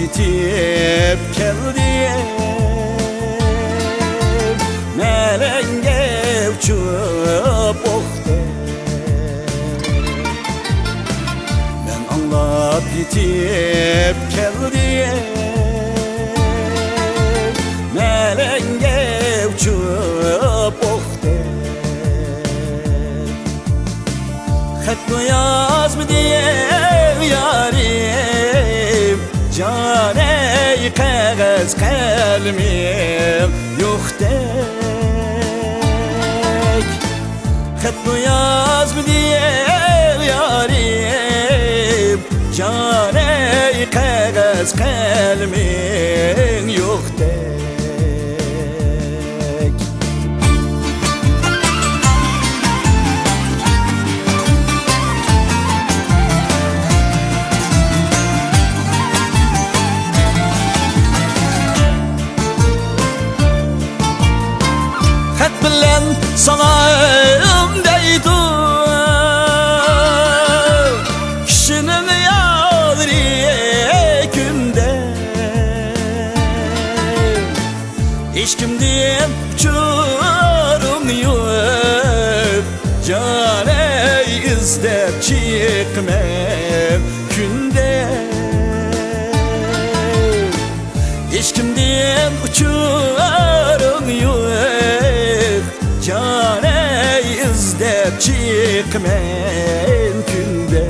yetip keldim, melenge uçup oktu. Ben anlap yetip keldim, melenge uçup oktu. Xat mı yaz mı diye yarim, caney kağız kalbim yok dek. Xat mı yaz mı diye yarim, caney kağız kalbim yok dek. Bilen sana ömdeydi kişinin yağdır günde. Hiç kimden uçurum yok, cane izlep çıkmam günde. Hiç kimden uçurum yok, cane izlep çıkmam günde.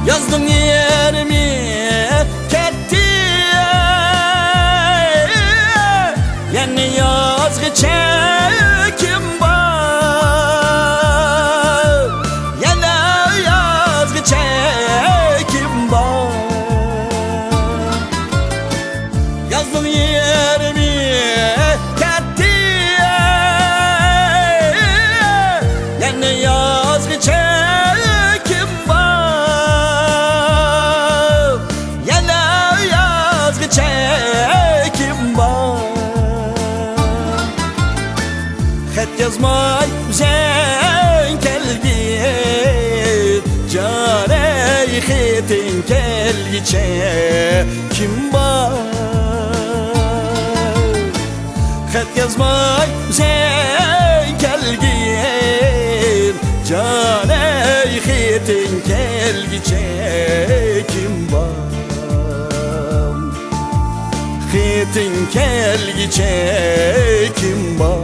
Yazdım yerimi ketti, yani yazgı çekim var, yana yazgı çekim var. Yazdım yerimi ketti, yani yazgı çekim var, yana yazgı çekim var. Xat yazmay sen kelgin, caney xetin kelgiçe kim var? Xat yazmay sen kelgin, caney xetin kelgiçe kim var? Xetin kelgiçe kim var?